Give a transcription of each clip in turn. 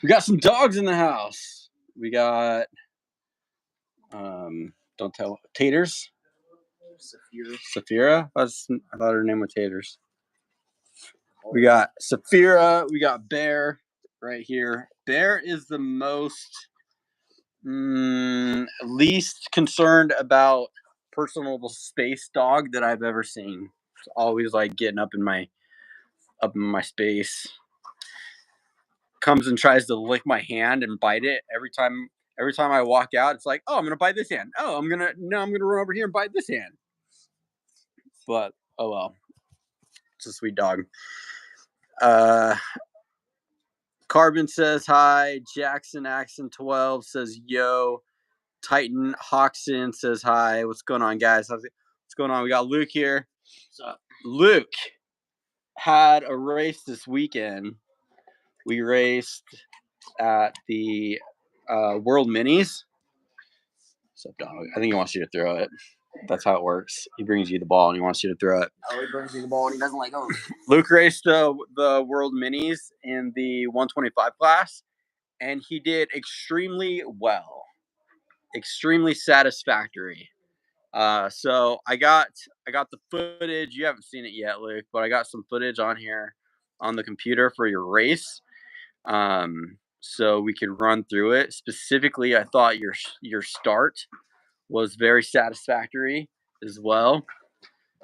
We got some dogs in the house. We got don't tell Taters. Saphira. I thought her name was Taters. We got Saphira. We got Bear right here. Bear is the most least concerned about personal space dog that I've ever seen. It's always like getting up in my space. Comes and tries to lick my hand and bite it every time I walk out. It's like, oh, I'm gonna bite this hand. Oh, I'm gonna run over here and bite this hand. But oh well, it's a sweet dog. Carbon says hi. Jackson Axon 12 says yo. Titan Hawkson says hi. What's going on, guys? What's going on? We got Luke here. What's up? Luke had a race this weekend. We raced at the World Minis. What's up, dog? I think he wants you to throw it. That's how it works. He brings you the ball and he wants you to throw it. Oh, he brings me the ball and he doesn't let go. Luke raced the World Minis in the 125 class, and he did extremely well. Extremely satisfactory. So I got the footage. You haven't seen it yet, Luke, but I got some footage on here on the computer for your race. So we could run through it. Specifically, I thought your start was very satisfactory as well.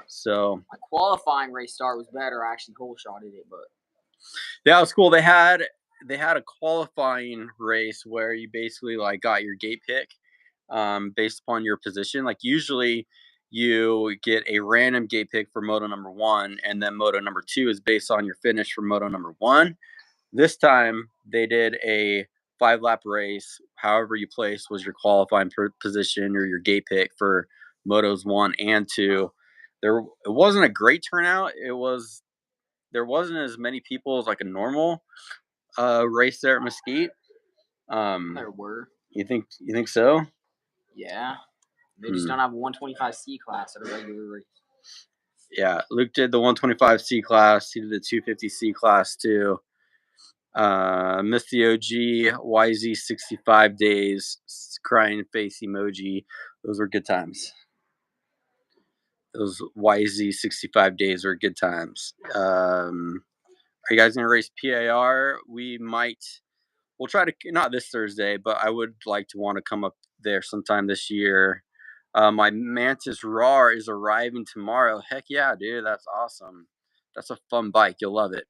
So my qualifying race start was better. I actually whole shotted it, but yeah, it was cool. They had a qualifying race where you basically like got your gate pick based upon your position. Like usually you get a random gate pick for moto number 1, and then moto number 2 is based on your finish for moto number 1. This time they did a 5-lap race. However you placed was your qualifying position or your gate pick for motos 1 and 2. It wasn't a great turnout. There wasn't as many people as like a normal race there at Mesquite. There were. You think so? Yeah. They just don't have a 125C class at a regular race. Yeah, Luke did the 125C class. He did the 250C class too. Missed the OG, YZ 65 days, crying face emoji. Those were good times. Those YZ 65 days were good times. Are you guys going to race PAR? We'll try to, not this Thursday, but I would like to want to come up there sometime this year. My Mantis Raw is arriving tomorrow. Heck yeah, dude. That's awesome. That's a fun bike. You'll love it.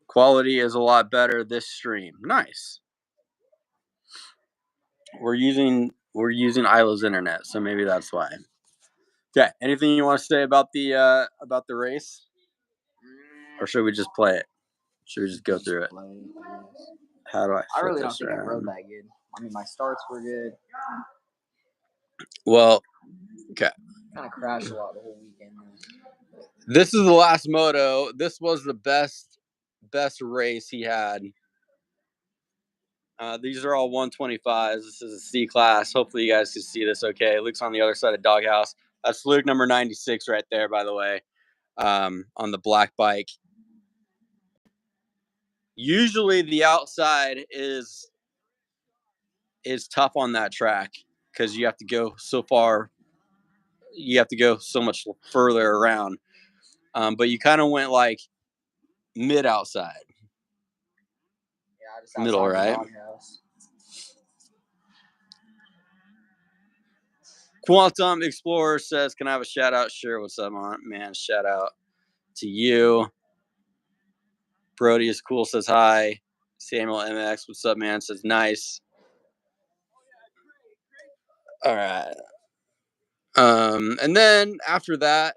Quality is a lot better this stream. Nice. We're using Isla's internet, so maybe that's why. Okay. Anything you want to say about the race? Or should we just play it? Should we just go through it? How do I really don't think I rode that good. I mean, my starts were good. Well, okay. Kind of crashed a lot the whole weekend. This is the last moto. This was the best race he had. These are all 125s. This is a C class. Hopefully you guys can see this okay. Luke's on the other side of Doghouse. That's Luke number 96 right there, by the way, on the black bike. Usually the outside is tough on that track because you have to go so far. You have to go so much further around. But you kind of went like mid outside. Yeah, just middle, right? Quantum Explorer says, "Can I have a shout out?" Sure. What's up, man? Shout out to you. Brody is cool. Says hi. Samuel MX, what's up, man? Says nice. All right. And then after that,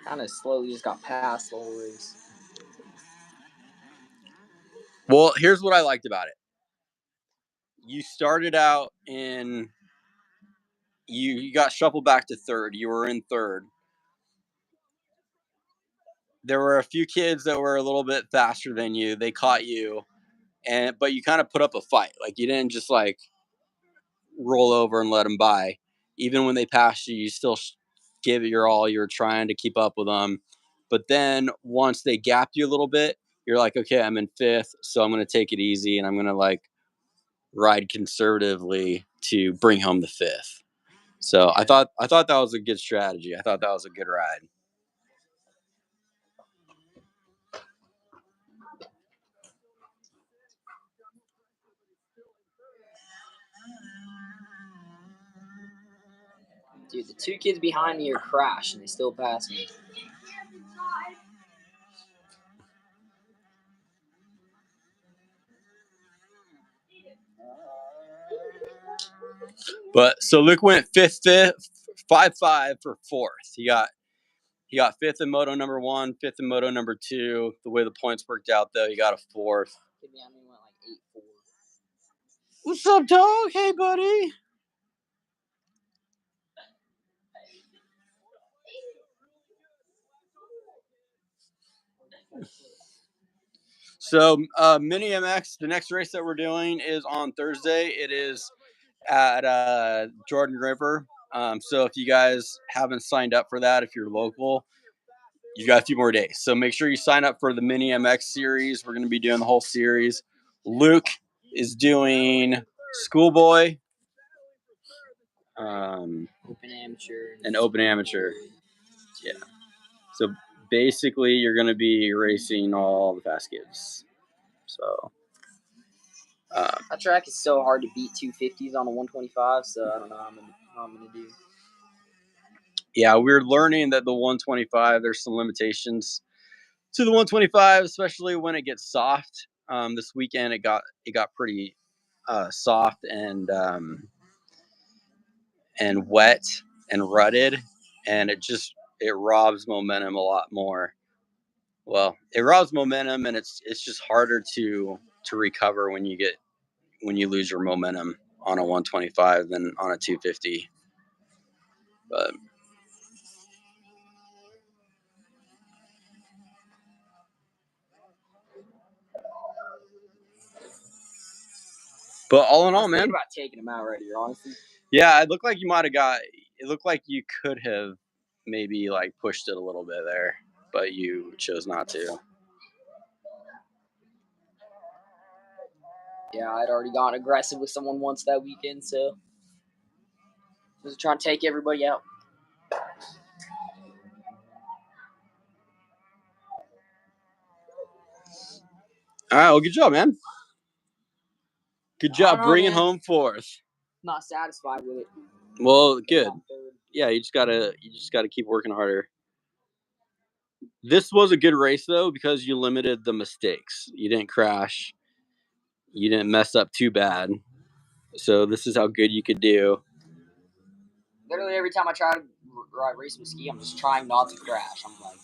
kind of slowly just got past the whole race. Well, here's what I liked about it. You started out in, you got shuffled back to third. You were in third. There were a few kids that were a little bit faster than you. They caught you, but you kind of put up a fight. Like you didn't just like roll over and let them by. Even when they passed you, you still gave it your all. You're trying to keep up with them. But then once they gapped you a little bit, you're like, okay, I'm in fifth, so I'm going to take it easy and I'm going to like ride conservatively to bring home the fifth. So I thought that was a good strategy. I thought that was a good ride. Dude, the two kids behind me are crashed and they still pass me. But so Luke went fifth, 5-5 for fourth. He got fifth in Moto number 1, fifth in Moto number 2. The way the points worked out, though, he got a fourth. Kid behind me went like 8-4. What's up, dog? Hey, buddy. So Mini MX, the next race that we're doing is on Thursday. It is at Jordan River. So if you guys haven't signed up for that, if you're local, you got a few more days. So make sure you sign up for the Mini MX series. We're going to be doing the whole series. Luke is doing Schoolboy, Open amateur. and Open Amateur. Yeah. So basically, you're going to be racing all the fast kids. So that track is so hard to beat 250s on a 125, so I don't know how I'm gonna do. Yeah, we're learning that the 125, there's some limitations to the 125, especially when it gets soft. This weekend it got pretty soft and wet and rutted, and it robs momentum a lot more. Well, it robs momentum, and it's just harder to recover when you lose your momentum on a 125 than on a 250. But all in all, man, about taking him out right here, honestly. Yeah, it looked like you might have got. It looked like you could have maybe like pushed it a little bit there, but you chose not to. Yeah, I'd already gotten aggressive with someone once that weekend, so I was trying to take everybody out. All right, well, good job, man. Good job bringing home fourth. Not satisfied with it. Well, good. Yeah, you just gotta keep working harder. This was a good race though because you limited the mistakes. You didn't crash. You didn't mess up too bad. So this is how good you could do. Literally every time I try to race with ski, I'm just trying not to crash. I'm like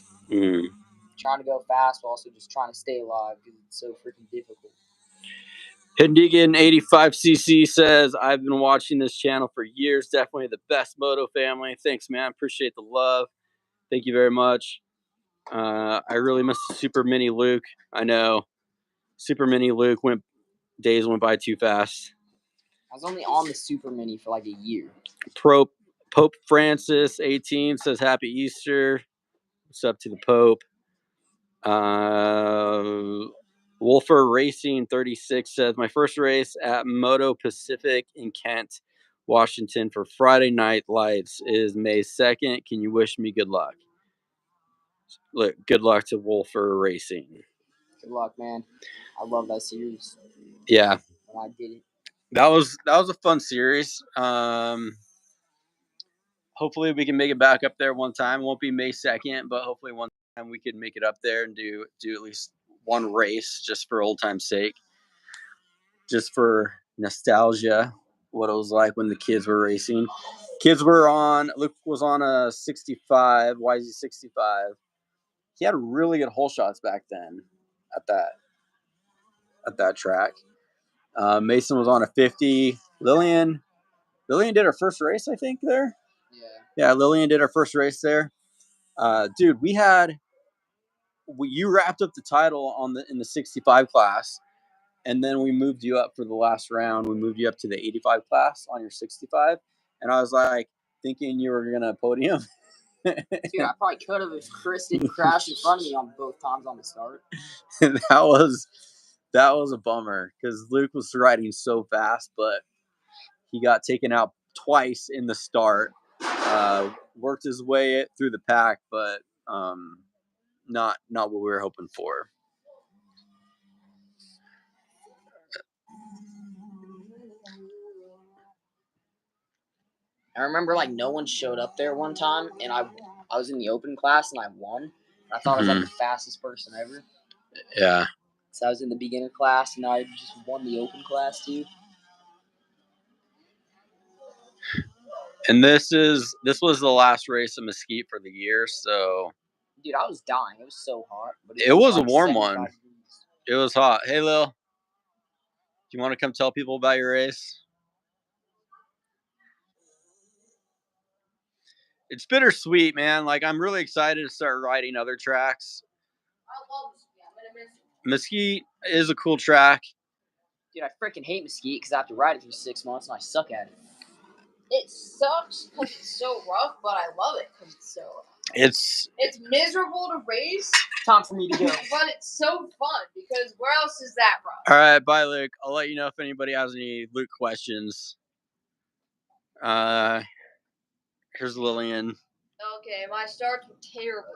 trying to go fast, but also just trying to stay alive because it's so freaking difficult. Hendigan 85cc says, I've been watching this channel for years. Definitely the best Moto family. Thanks, man. Appreciate the love. Thank you very much. I really miss Super Mini Luke. I know. Super Mini Luke days went by too fast. I was only on the Super Mini for like a year. Pope Francis 18 says, Happy Easter. What's up to the Pope? Wolfer Racing 36 says, my first race at Moto Pacific in Kent, Washington for Friday Night Lights is May 2nd. Can you wish me good luck? Look, good luck to Wolfer Racing. Good luck, man. I love that series. Yeah. And I did it. That was a fun series. Hopefully we can make it back up there one time. It won't be May 2nd, but hopefully one time we can make it up there and do at least one race just for old time's sake. Just for nostalgia, what it was like when the kids were racing. Luke was on a 65, YZ65. He had really good hole shots back then at that track. Mason was on a 50. Lillian did her first race, I think, there. Yeah, Lillian did her first race there. Dude, you wrapped up the title in the 65 class, and then we moved you up for the last round. We moved you up to the 85 class on your 65, and I was like thinking you were gonna podium, Dude, I probably could have if Chris didn't crash in front of me on both times on the start. that was a bummer because Luke was riding so fast, but he got taken out twice in the start. Worked his way through the pack, but not what we were hoping for. I remember like no one showed up there one time, and I was in the open class and I won. I thought I was like the fastest person ever. Yeah. So I was in the beginner class and I just won the open class too. And this was the last race of Mesquite for the year, so. Dude, I was dying. It was so hot. But it was like a warm one. degrees. It was hot. Hey, Lil, do you want to come tell people about your race? It's bittersweet, man. Like, I'm really excited to start riding other tracks. I love Mesquite. I'm gonna miss it. Mesquite is a cool track. Dude, I freaking hate Mesquite because I have to ride it for 6 months and I suck at it. It sucks because it's so rough, but I love it because it's so rough. It's miserable to race. Time for me to go. But it's so fun because where else is that rough? All right, bye, Luke. I'll let you know if anybody has any Luke questions. Here's Lillian. Okay, my starts were terrible.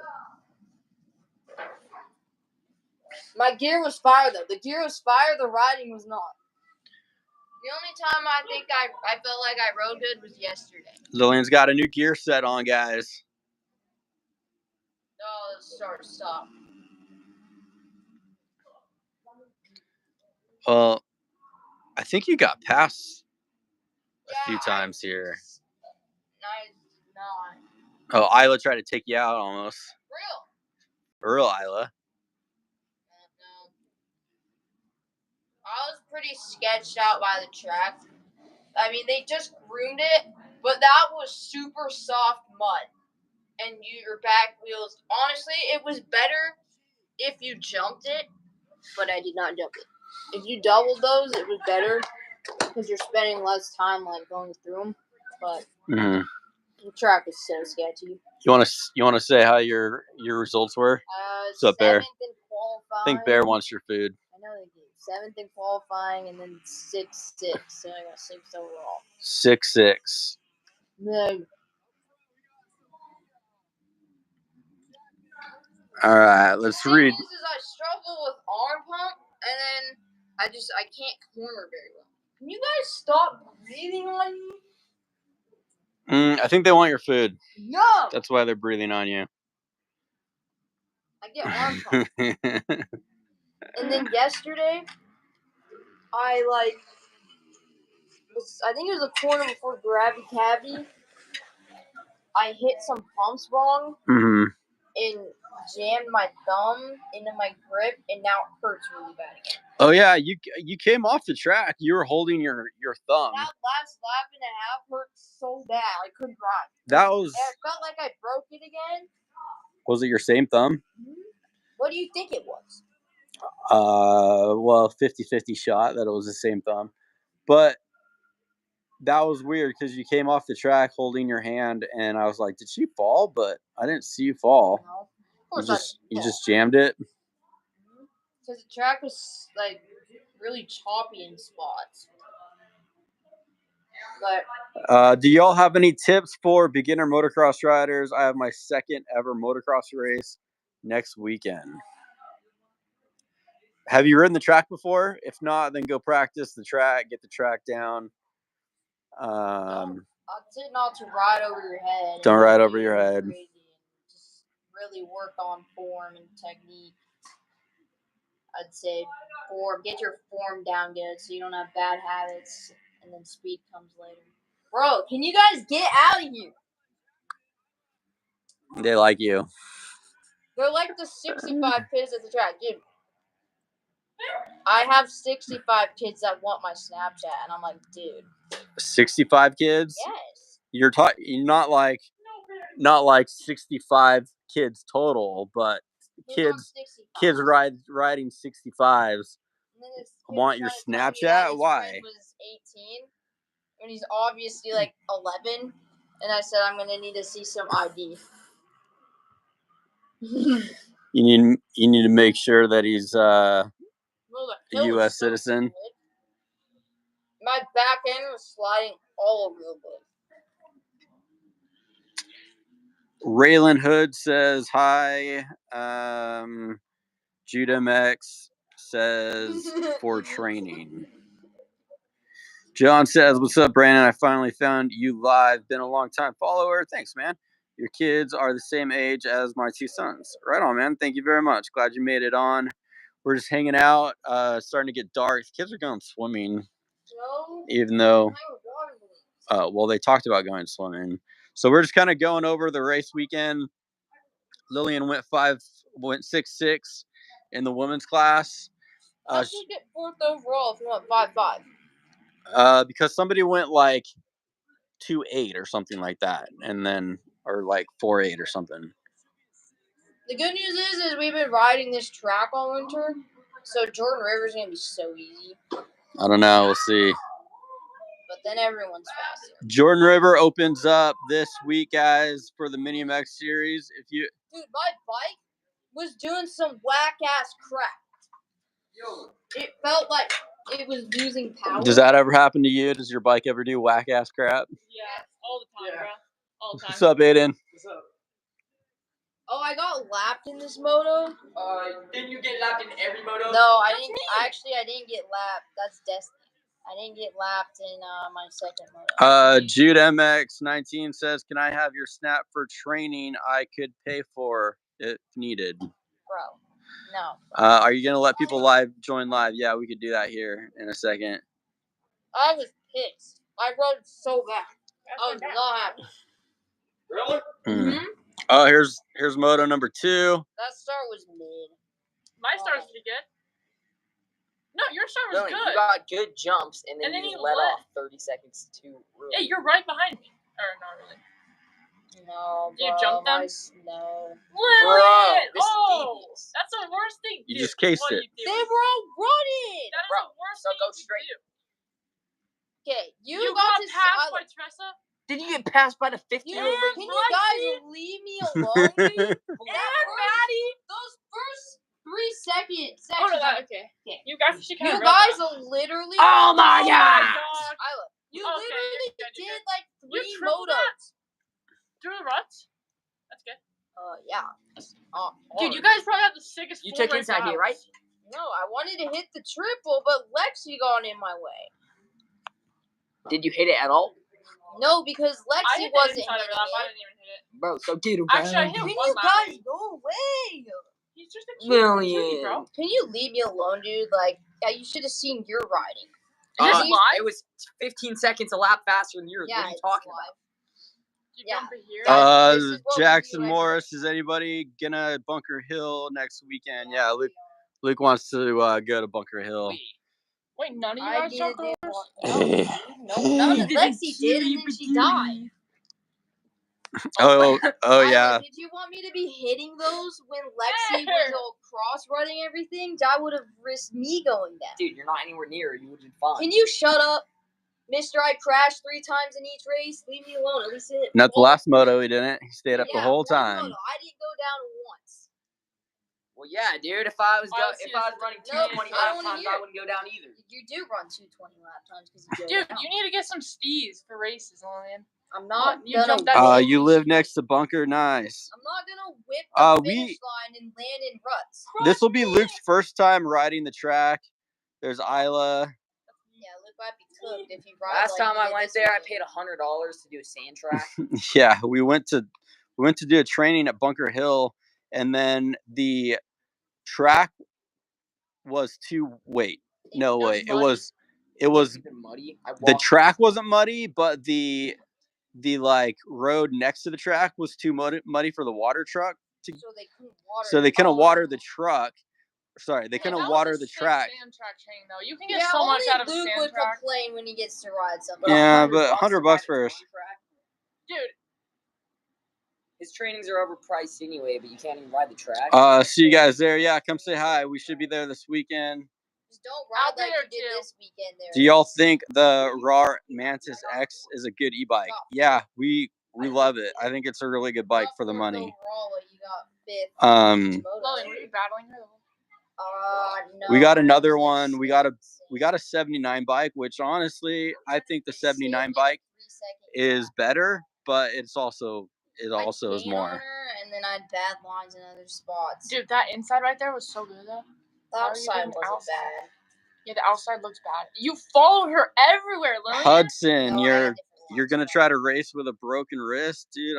My gear was fire, though. The gear was fire, the riding was not. The only time I think I felt like I rode good was yesterday. Lillian's got a new gear set on, guys. Oh, the start stop. Well, I think you got past a few times here. Not. Oh, Isla tried to take you out almost. Real? Real Isla. No. I was pretty sketched out by the track. I mean, they just groomed it, but that was super soft mud. And your back wheels, honestly, it was better if you jumped it, but I did not jump it. If you doubled those, it was better because you're spending less time like going through them. But the track is so sketchy. You want to say how your results were? What's up, Bear? 7th in qualifying. I think Bear wants your food. I know they did. 7th in qualifying and then 6-6. So I got 6 overall. 6-6. No. All right, let's read. The thing is I struggle with arm pump, and then I can't corner very well. Can you guys stop breathing on me? I think they want your food. No. That's why they're breathing on you. I get arm pump. And then yesterday, I think it was a corner before Gravity Cavity. I hit some pumps wrong. And jammed my thumb into my grip, and now it hurts really bad again. Oh yeah, you came off the track. You were holding your thumb. That last lap and a half hurt so bad I couldn't ride. That was. And I felt like I broke it again. Was it your same thumb? What do you think it was? Well, 50-50 shot that it was the same thumb, but that was weird because you came off the track holding your hand, and I was like, "Did she fall?" But I didn't see you fall. No. Of course you just jammed it. Because the track was like really choppy in spots. But do y'all have any tips for beginner motocross riders? I have my second ever motocross race next weekend. Have you ridden the track before? If not, then go practice the track, get the track down. I'd say not to ride over your head. Don't ride over your head. Just really work on form and technique. I'd say get your form down good so you don't have bad habits, and then speed comes later. Bro, can you guys get out of here? They like you. They're like the 65 kids at the track, dude. I have 65 kids that want my Snapchat, and I'm like, dude. 65 kids? Yes. You're not like 65 kids total, but kids riding 65s want your Snapchat. Why? Was 18, and he's obviously like 11, and I said I'm gonna need to see some ID. You need to make sure that he's a U.S. citizen. My back end was sliding all over the place. Raylan Hood says hi. Judah X says for training. John says, "What's up, Brandon? I finally found you live. Been a long time follower. Thanks, man. Your kids are the same age as my two sons. Right on, man. Thank you very much. Glad you made it on. We're just hanging out. Starting to get dark. Kids are going swimming, even though, well, they talked about going swimming. So we're just kind of going over the race weekend. Lillian went 6'6" in the women's class. How should you get 4th overall if you went 5'5"? Because somebody went like 2'8" or something like that, and then or like 4'8" or something. The good news is we've been riding this track all winter, so Jordan River's gonna be so easy. I don't know. We'll see. But then everyone's faster. Jordan River opens up this week, guys, for the Mini MX series. Dude, my bike was doing some whack ass crap. It felt like it was losing power. Does that ever happen to you? Does your bike ever do whack ass crap? Yeah, all the time, bro. All the time. What's up, Aiden? What's up? Oh, I got lapped in this moto. Didn't you get lapped in every moto? No, I didn't. Actually, I didn't get lapped. That's Destiny. I didn't get lapped in my second moto. Jude MX19 says, "Can I have your snap for training? I could pay for it if needed." Bro, no. Are you gonna let people join live? Yeah, we could do that here in a second. I was pissed. I rode so bad. I was not happy. Really? Mm-hmm. Oh, here's moto number 2. That start was mid. My start was pretty good. No, your start was good. You got good jumps, and then you let off 30 seconds too early. Yeah, you're right behind me. Or not really. No, bro. Did you jump them? No. Lillian! This is Oh! devious. That's the worst thing. You just cased it. They were all running. That is Bro, the worst so thing go you straight. can do. Okay, you got to passed by Tressa? Did you get passed by the 50? Can you guys leave me alone, dude? And Maddie! Those first 3 seconds. Oh, no, okay. You guys should You guys literally. Oh my god! You Okay, literally good. did like 3 tripled that? motos. Through the ruts? That's good. Yeah. Dude, you guys probably have the sickest You full took race inside here, right? No, I wanted to hit the triple, but Lexi got in my way. Did you hit it at all? No, because I Lexi hit the wasn't inside of hitting it. I it. didn't even hit it. Bro, so get around. Actually, I hit Can one you lap. guys go away? He's just a cute Lillian. bro. Can you leave me alone, dude? Like, yeah, you should have seen your riding. It was 15 seconds a lap faster than yours. Yeah, What are you talking about? You Yeah. jump it here. Guys, this is what we Jackson do Morris, is anybody gonna Bunker Hill next weekend? Yeah, Luke wants to go to Bunker Hill. Wait, none of you I guys jumped did overs? No, none of Lexi did, and then she died. Oh yeah. Did you want me to be hitting those when Lexi was all cross-running everything? I would have risked me going down. Dude, you're not anywhere near. You would have been fine. Can you shut up? Mister, I crashed 3 times in each race. Leave me alone. At least hit. Not the last moto, he didn't. He stayed up the whole time. Moto. I didn't go down once. Well, yeah, dude. If I was running No, 220 I lap don't wanna times, hear I it. wouldn't go down either. You do run 220 lap times because you go Dude, down. you need to get some stees for races, Lillian. I'm not You gonna. jumped that You live next to Bunker, nice. I'm not gonna whip the finish line and land in ruts. This will be Luke's first time riding the track. There's Isla. Yeah, Luke might be cooked if you ride. Last time like I went there, I paid $100 to do a sand track. Yeah, we went to do a training at Bunker Hill, and then the track was too. Wait, no way. It was muddy. the track wasn't muddy, but the like road next to the track was too muddy for the water truck. So they couldn't water the truck. Sorry, they couldn't water the track. Sand track training, though. You can get so much out of a Luke sand would track. complain when he gets to ride something. Yeah, but $100 first. Dude. His trainings are overpriced anyway, but you can't even ride the track. See you guys there. Yeah, come say hi. We should be there this weekend. Just don't ride like you did this weekend there. Do y'all think the RAR Mantis X is a good e-bike? Yeah, we love it. I think it's a really good bike for the money. Moto. Lillian, were you battling her? No. We got another one. We got a 79 bike, which honestly, I think the 79 bike is better, but it also is more. On her, and then I had bad lines in other spots. Dude, that inside right there was so good though. The outside wasn't bad. Yeah, the outside looks bad. You followed her everywhere, Lillian. Hudson, No, you're gonna try to race with a broken wrist, dude.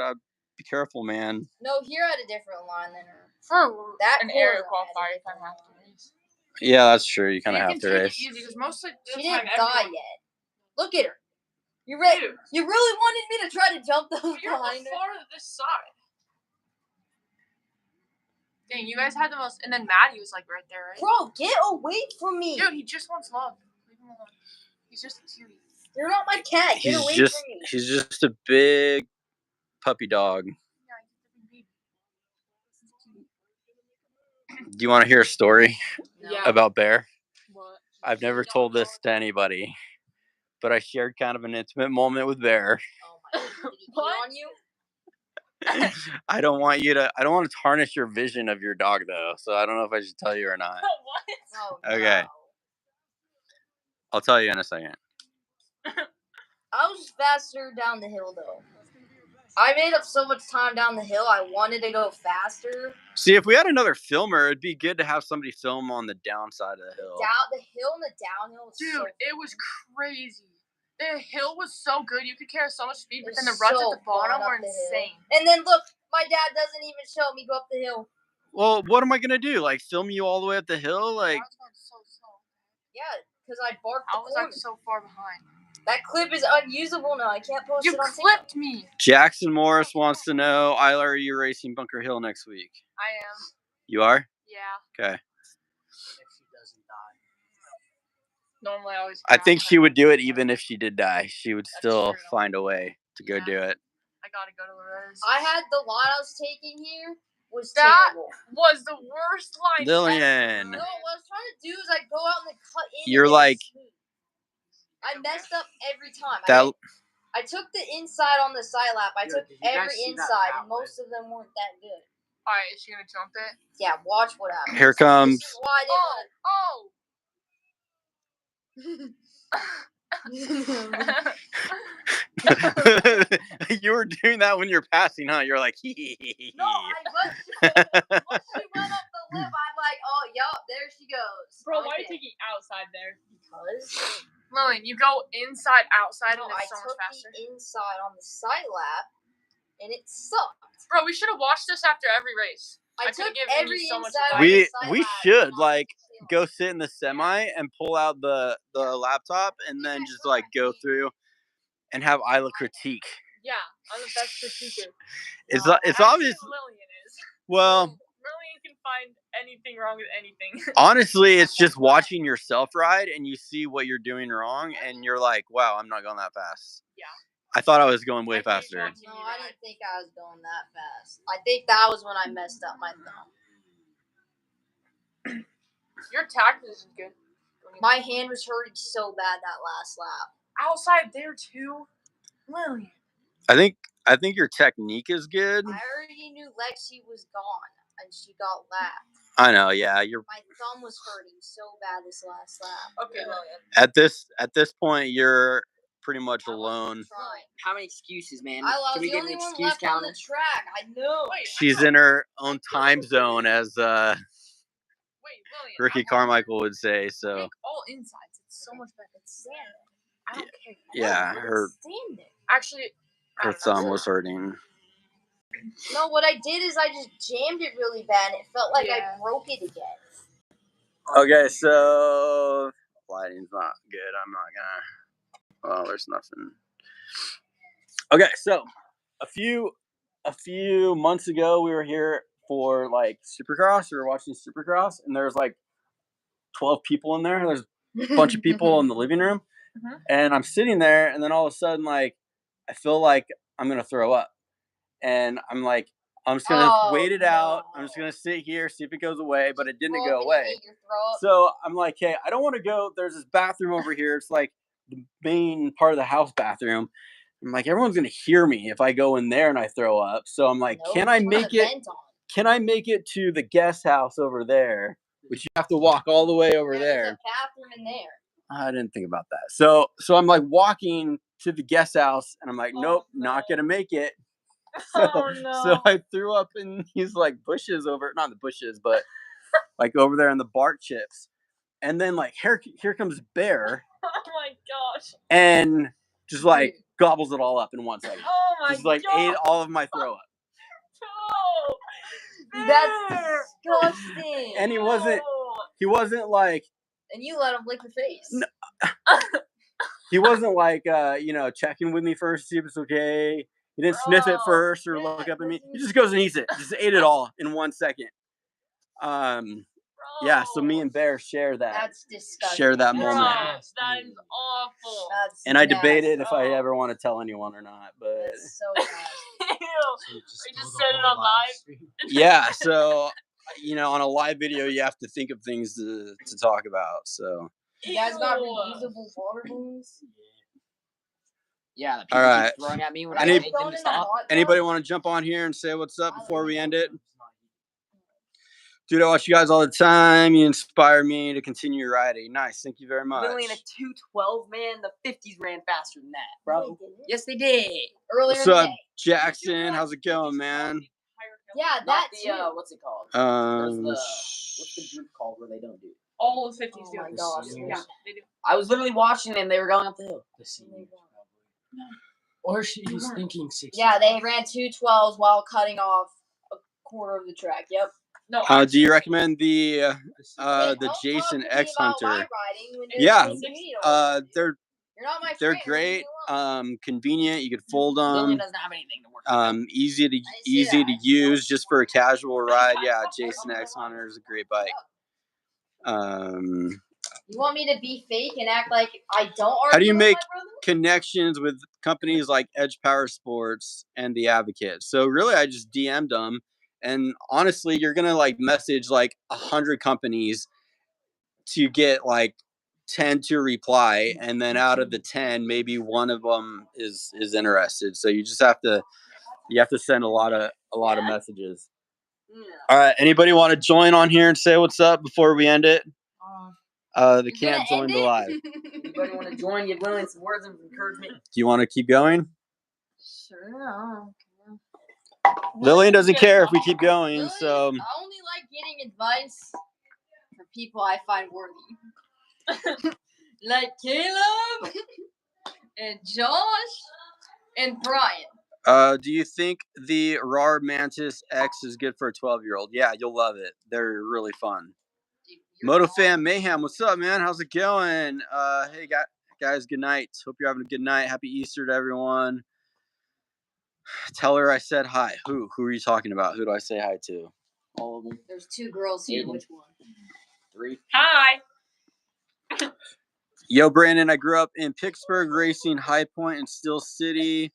Be careful, man. No, here I had a different line than her. For That an area qualifier, you kind of have to race. Yeah, that's true. You kind of have to race. You can take it easy because most of the She time didn't die yet. Look at her. You really wanted me to try to jump those You're behind her? far to this side. Dang, you guys had the most, and then Maddie was like right there, right? Bro, get away from me. Dude, he just wants love. Leave him alone. He's just a cutie. You're not my cat. Get away from me. He's just a big puppy dog. Do you want to hear a story about Bear? What? I've never told this to anybody, but I shared kind of an intimate moment with Bear. Oh my God. Did he pee on you? I don't want to tarnish your vision of your dog though, so I don't know if I should tell you or not. What? Oh, Okay. no. I'll tell you in a second. I was faster down the hill though. I made up so much time down the hill. I wanted to go faster. See, if we had another filmer, it'd be good to have somebody film on the downside of the hill. The hill and the downhill was Dude, so it was crazy. The hill was so good. You could carry so much speed, but then the ruts at the bottom were insane. And then look, my dad doesn't even show me go up the hill. Well, what am I gonna do? Like film you all the way up the hill? Like, I was going so slow. Yeah, because I barked. I was like so far behind. That clip is unusable now. I can't post it on TikTok. You clipped me. Jackson Morris wants to know, Isla, are you racing Bunker Hill next week? I am. You are? Yeah. Okay. If she doesn't die. Normally I always. I think she would do it even if she did die. She would still true. find a way to go do it. I gotta go to Lorraine. I had the line I was taking here was That terrible. was the worst line. Lillian. No, what I was trying to do is I go out and cut in. You're like. I messed up every time. That. I took the inside on the side lap. I took every inside, and most of them weren't that good. All right, is she gonna jump it? Yeah, watch what happens. Here comes. This is why You were doing that when you're passing, huh? You're like, No, once she went up the lip, I'm like, oh, yup, there she goes. Bro, why are you taking outside there? Because. Lillian, you go inside, outside, and it's so much faster. I took the inside on the side lap, and it sucked. Bro, we should have watched this after every race. I took every inside. We should like go sit in the semi and pull out the laptop and then just like go through and have Isla critique. Yeah, I'm the best critiquer. It's obvious. Lillian is. Well, Lillian can find anything wrong with anything. Honestly, it's just watching yourself ride and you see what you're doing wrong and you're like, wow, I'm not going that fast. Yeah. I thought I was going way faster. No, I didn't think I was going that fast. I think that was when I messed up my thumb. Your tackle is good. My hand was hurting so bad that last lap. Outside there too, Lillian. I think your technique is good. I already knew Lexi was gone and she got lapped. I know, yeah. My thumb was hurting so bad this last lap. Okay, Lillian. At this point, you're pretty much alone. How many excuses, man? I was Can we the get only an one excuse left on counter? the track. I know. She's in her own time zone, as Lillian, Ricky Carmichael would say. So. Make all insides. It's so much better. It's sand. I don't care. Yeah, her thumb was hurting. No, what I did is I just jammed it really bad and it felt like I broke it again. Okay, so lighting's not good. I'm not gonna. Well, there's nothing. Okay, so a few months ago, we were here for like Supercross. We were watching Supercross, and there's like 12 people in there. There's a bunch of people in the living room, and I'm sitting there, and then all of a sudden, like, I feel like I'm gonna throw up, and I'm like, I'm just gonna wait it out. I'm just gonna sit here, see if it goes away, but it didn't go away. So I'm like, hey, I don't want to go. There's this bathroom over here. It's like the main part of the house bathroom. I'm like, everyone's gonna hear me if I go in there and I throw up. So I'm like, can I make it can I make it to the guest house over there? Which you have to walk all the way over there. There's a bathroom in there. I didn't think about that. So I'm like walking to the guest house, and I'm like, nope, not gonna make it. So, so I threw up in these like bushes not the bushes, but like over there in the bark chips. And then like here comes Bear. Oh my gosh. And just like gobbles it all up in 1 second. Oh my just like gosh. ate all of my throw up. No. That's disgusting. And he wasn't like. And you let him lick your face. No, he wasn't like checking with me first to see if it's okay. He didn't sniff it first or look up at me. He just goes and eats it. Just ate it all in 1 second. Yeah, so me and Bear share that. That's disgusting. Share that moment. That is awful. And I debated if I ever want to tell anyone or not, but that's so nasty. Ew. We just said it on live. Yeah, so on a live video you have to think of things to talk about. So you guys got reusable water balloons? Yeah, the people all right. keep throwing at me when I make them to stop. Anybody want to jump on here and say what's up before we end it? Dude, I watch you guys all the time. You inspire me to continue riding. Nice. Thank you very much. Lillian, a 212, man. The 50s ran faster than that, bro. Yes, they did. Earlier What's up, today. Jackson? How's it going, man? Yeah, Not that's the, what's it called? What's the group called where they don't do it? All the 50s do. Oh my gosh. Yeah, they do. I was literally watching them. They were going up the hill. The seniors, or she's thinking 60. Yeah, they ran 212s while cutting off a quarter of the track. Yep. No. Do you recommend the Wait, don't Jason talk to me X about Hunter? my riding when Yeah, there's community over there. You're not my they're friend, great. leave me alone. Convenient. You could fold Lillian them. doesn't have anything to work with. Easy to use, just for a casual ride. Yeah, Jason X Hunter is a great bike. You want me to be fake and act like I don't argue How do you with make my brother? connections with companies like Edge Power Sports and The Advocate? So really, I just DM'd them, and honestly, you're gonna like message like 100 companies to get like 10 to reply, and then out of the 10, maybe one of them is interested. So you just have to send a lot of messages. All right, anybody want to join on here and say what's up before we end it? They can't join the live. Anybody want to join? Give Lillian some words of encouragement. Do you want to keep going? Sure. Lillian doesn't care if we keep going, Really? so I only like getting advice from people I find worthy. Like Caleb and Josh and Brian. do you think the RAR Mantis X is good for a 12-year-old? Yeah, you'll love it. They're really fun. Moto Fan Mayhem, what's up, man? How's it going? Hey, guys, good night. Hope you're having a good night. Happy Easter to everyone. Tell her I said hi. Who are you talking about? Who do I say hi to? All of them. There's 2 girls here. Aiden. Which one? 3. Hi. Yo, Brandon, I grew up in Pittsburgh, racing High Point and Steel City.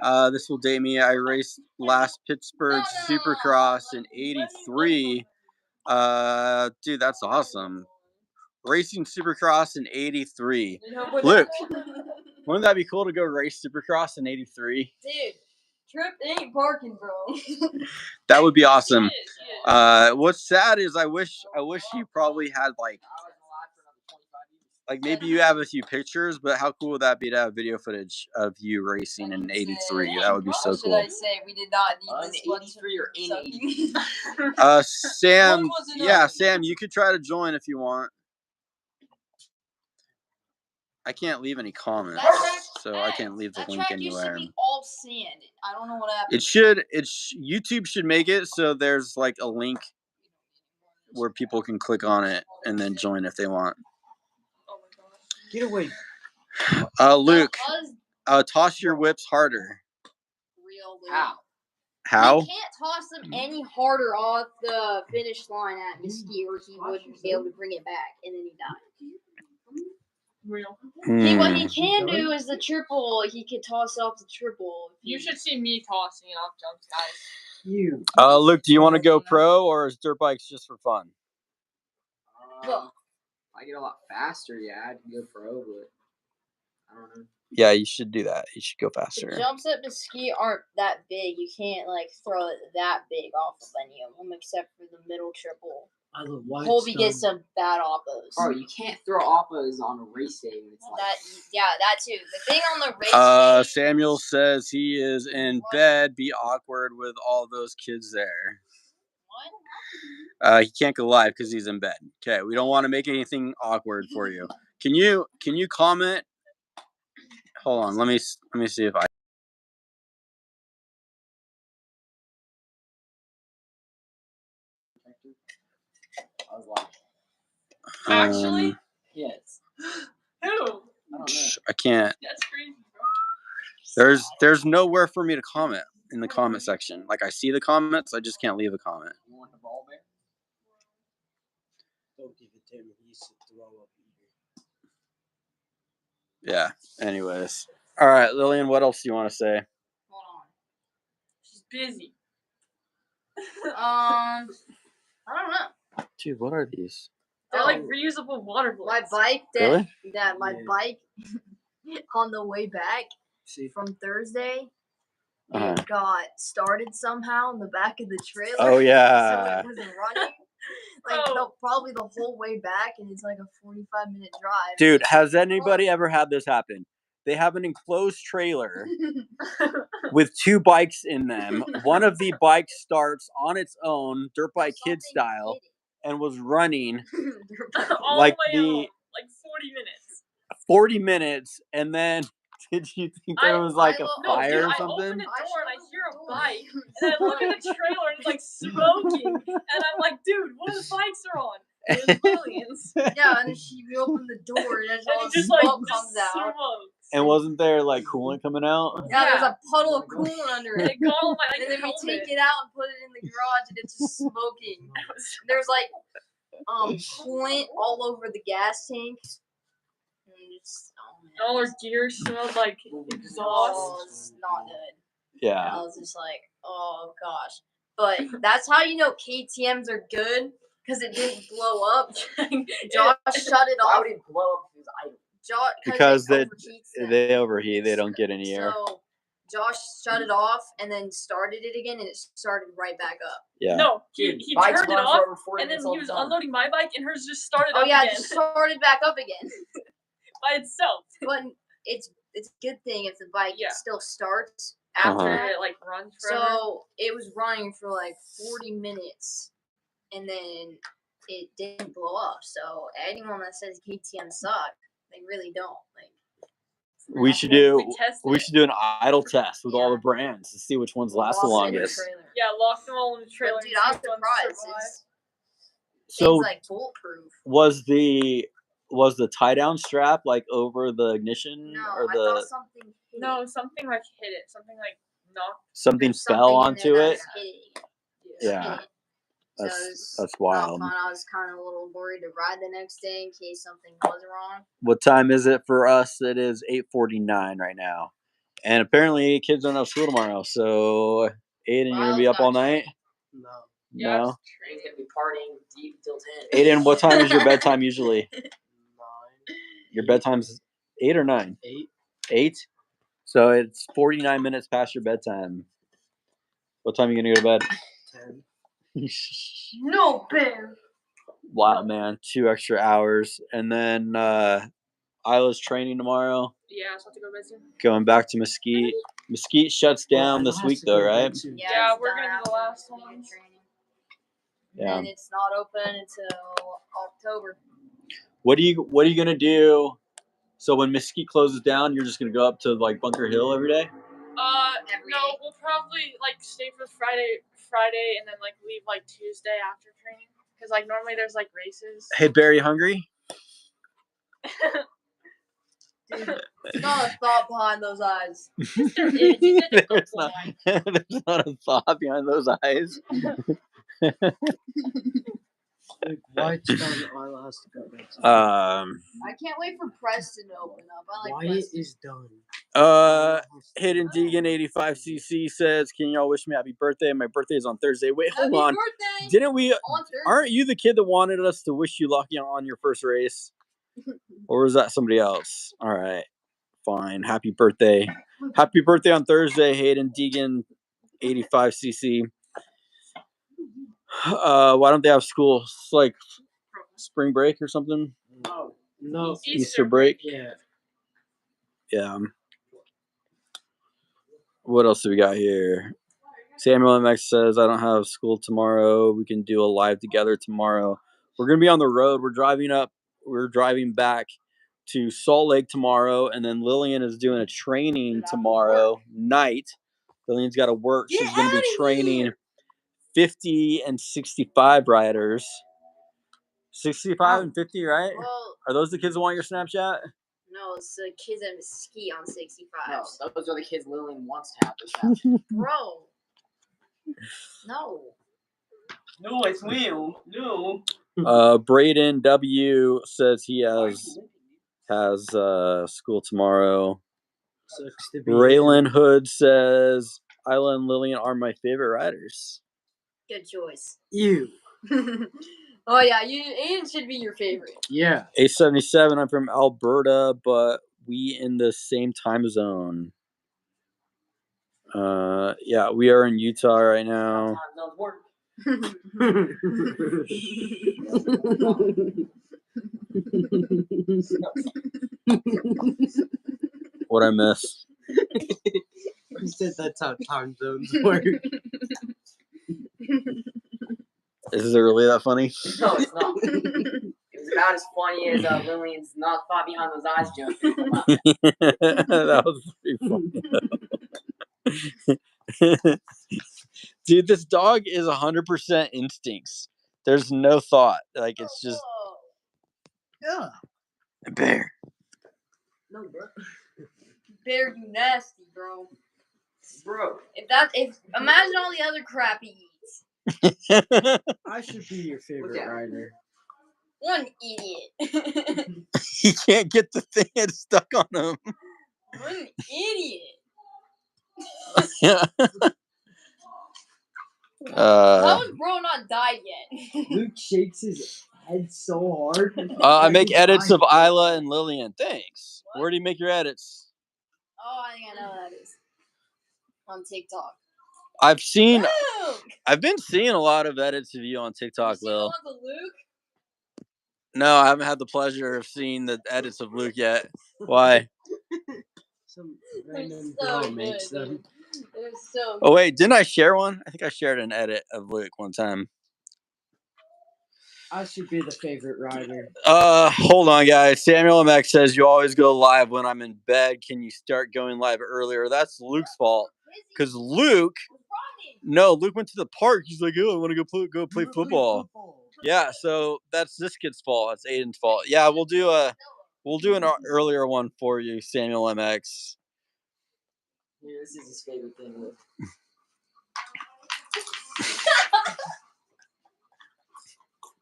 This will date me. I raced last Pittsburgh Supercross in '83. Dude, that's awesome. Racing Supercross in '83. Luke, wouldn't that be cool to go race Supercross in '83? Dude, Trip ain't parking, bro. That would be awesome. What's sad is I wish you probably had like maybe you have a few pictures, but how cool would that be to have video footage of you racing in '83? That would be so cool. What should I say? We did not need this In 83 or in 80? Sam, Sam, you could try to join if you want. I can't leave any comments, so I can't leave the link anywhere. Used to be all sand. I don't know what happened. YouTube should make it so there's like a link where people can click on it and then join if they want. Get away. Luke, toss your whips harder. Real Luke. How? You can't toss them any harder off the finish line at Mesquite, or he wouldn't be able to bring it back, and then he died. Real. What he can do is the triple. He could toss off the triple. You should see me tossing it off jumps, guys. You. Luke, do you want to go pro, or is dirt bikes just for fun? I get a lot faster, yeah. I can go pro, but I don't know. Yeah, you should do that. You should go The faster. jumps at Mesquite aren't that big. You can't like throw it that big off of any of them except for the middle triple. Colby gets some bad oppos. Bro, you can't throw oppos on a race day. When it's like that too. The thing on the race day. Samuel says he is in bed. Be awkward with all those kids there. He can't go live because he's in bed. Okay, we don't want to make anything awkward for you. Can you comment? Hold on, let me see if I. I was like, Actually? yes. Who? I don't know. I can't. That's crazy, bro. There's nowhere for me to comment in the comment section. Like I see the comments, I just can't leave a comment. You want the ball bear? Don't give it to him. He's a throw up eater. Yeah. Anyways. All right, Lillian, what else do you want to say? Hold on. She's busy. I don't know. Dude, what are these? They're like reusable water My balloons. bike Really? bike on the way back from Thursday, it got started somehow in the back of the trailer. Oh yeah. So it wasn't running. Probably the whole way back, and it's like a 45-minute drive. Dude, has anybody ever had this happen? They have an enclosed trailer with two bikes in them. One of the bikes starts on its own, dirt bike kid style, and was running All like the way the home, like 40 minutes. 40 minutes, and then did you think there was like a fire or I something? open the door and I hear a bike, and I look at the trailer and it's like smoking, and I'm like, dude, what are the bikes are on? It was Lillian's. Yeah, and then we opened the door, and there's all And this just smoke comes out. smokes. And wasn't there like coolant coming out? Yeah, there's a puddle of coolant under And it. it got all my And then we helmet. take it out and put it in the garage, and it's just smoking. There's like coolant all over the gas tank. And it's, All our gear smelled like exhaust. Oh, it's not good. Yeah. I was just like, oh gosh. But that's how you know KTMs are good, because it didn't blow up. Josh shut it Why off. would it blow up if it was idle? Because it overheats them. they overheat, they don't get any air. So Josh shut it off and then started it again, and it started right back up. Yeah. No, he Bikes turned it run for off, over 40 and then minutes he all was the time. unloading my bike, and hers just started Oh up yeah, it again just started back up again. by itself. But it's a good thing if the bike still starts After after it like runs forever. So it was running for like 40 minutes, and then it didn't blow up. So anyone that says KTM suck, they really don't. Like We should do an idle test with all Yeah. the brands to see which ones last the lost it in longest. trailer. Yeah, lock them all in the trailer. But dude, and I see was which ones surprised. survive. Things So like bulletproof. was the tie down strap like over the ignition No, or I thought something. hit No, it. something like hit it. Something like knocked. something There's fell something in onto there that it? was hitting it. Yeah. Hit it. So it was That's not wild. fun. I was kind of a little worried to ride the next day in case something was wrong. What time is it for us? It is 8:49 right now. And apparently kids don't have school tomorrow. So Aiden, you're gonna be up all night? No. Yeah, No. He's gonna be partying deep till 10. Aiden, what time is your bedtime usually? 9. Your bedtime's 8 or 9? 8. 8? So it's 49 minutes past your bedtime. What time are you gonna go to bed? 10. No, Ben. Wow, man. 2 extra hours. And then Isla's training tomorrow. Yeah, I was about to go to bed soon. Going back to Mesquite. Mesquite shuts down this week though, right? Yeah, it's we're done gonna be the after last the ones. training. Yeah. And it's not open until October. What are you gonna do? So when Mesquite closes down, you're just gonna go up to like Bunker Hill every day? Every No, day. we'll probably like stay for Friday, and then like leave like Tuesday after training. Cause like normally there's like races. Hey Barry, hungry? Dude, there's not a thought behind those eyes. There is. You said it there's, before. there's not a thought behind those eyes. Like, why tell Isla has to go back to I can't wait for Preston to open up. I like Wyatt Preston. is done. Hidden Deegan 85cc says, "Can y'all wish me happy birthday? My birthday is on Thursday." Wait, hold Happy on. birthday! Didn't we? On Thursday. Aren't you the kid that wanted us to wish you lucky on your first race, or was that somebody else? All right, fine. Happy birthday. Happy birthday on Thursday, Hayden Deegan, 85cc. Why don't they have school? It's like spring break or something? No. Easter break? Yeah. Yeah. What else do we got here? Samuel MX says, I don't have school tomorrow. We can do a live together tomorrow. We're going to be on the road. We're driving back to Salt Lake tomorrow. And then Lillian is doing a training tomorrow night. Lillian's got to work. She's going to be training 50 and 65 riders. 65 and 50, right? Well, Are those the kids that want your Snapchat? no, it's the kids that ski on 65. No, those are the kids Lillian wants to have this house. Bro. No. No, it's Will. No. Braden W says he has school tomorrow. Sucks to be Raylan Hood says Isla and Lillian are my favorite riders. Good choice. you. Oh yeah, Aiden should be your favorite. Yeah. 877. I'm from Alberta, but we in the same time zone. Yeah, we are in Utah right now. What I miss? You said that's how time zones work. Is it really that funny? No, it's not. It was about as funny as Lillian's not far behind those eyes joke. That was pretty funny. Dude, this dog is 100% instincts. There's no thought. Like, it's just Yeah. bear. No, bro. Bear, you nasty, bro. Bro. If imagine all the other crap he eats. I should be your favorite rider. One idiot. He can't get the thing that's stuck on him. One idiot. How has bro not died yet? Luke shakes his head so hard. I make edits of Isla and Lillian. Thanks. What? Where do you make your edits? Oh, I think I know what that is. On TikTok. I've been seeing a lot of edits of you on TikTok, You seen the Lil. ones of Luke? No, I haven't had the pleasure of seeing the edits of Luke yet. Why? Some They're random so girl makes good, them. dude. They're so Oh wait, didn't I share one? I think I shared an edit of Luke one time. I should be the favorite rider. Hold on, guys. Samuel MX says you always go live when I'm in bed. Can you start going live earlier? That's Luke's fault. Because Luke went to the park. He's like, oh, I want to go play football. Yeah, so that's this kid's fault. That's Aiden's fault. Yeah, we'll do an earlier one for you, Samuel MX. Yeah, this is his favorite thing. Luke.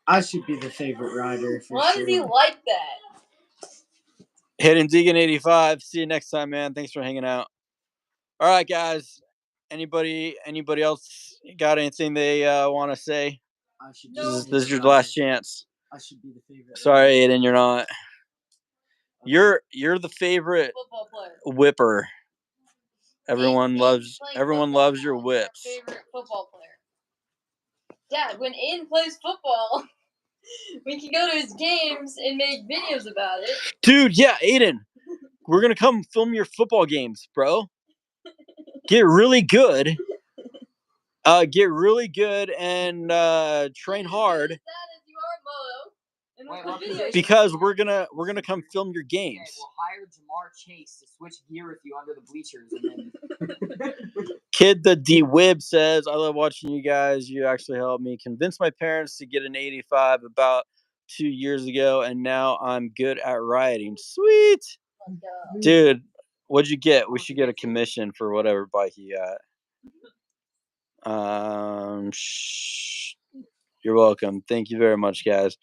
I should be the favorite rider for Why sure. does he like that? Hayden Deegan 85. See you next time, man. Thanks for hanging out. All right, guys. Anybody else got anything they want to say? I should No. This is your last chance. I should be the favorite. Sorry, Aiden, you're not. You're the favorite Football player. whipper. Everyone Aiden loves plays your football. whips. He's our favorite football player. Dad, when Aiden plays football, we can go to his games and make videos about it. Dude, yeah, Aiden. We're gonna come film your football games, bro. Get really good. Get really good and train hard. That is your Moto. And Wait, with what the video position? Because we're gonna come film your games. Okay, we'll hire Jamar Chase to switch gear with you under the bleachers, and then Kid the D-Wib says, I love watching you guys. You actually helped me convince my parents to get an 85 about 2 years ago, and now I'm good at riding. Sweet. Let's go. Dude, what'd you get? We should get a commission for whatever bike you got. You're welcome. Thank you very much, guys.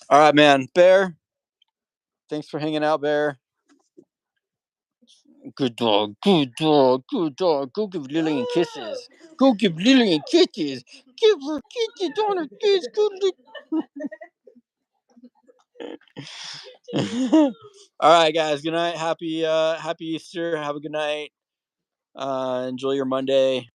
All right, man. Bear, thanks for hanging out, Bear. Good dog, good dog, good dog. Go give Lillian kisses. Go give Lillian kisses. Give her kisses on her face. Good All right, guys. Good night. Happy Easter. Have a good night. Enjoy your Monday.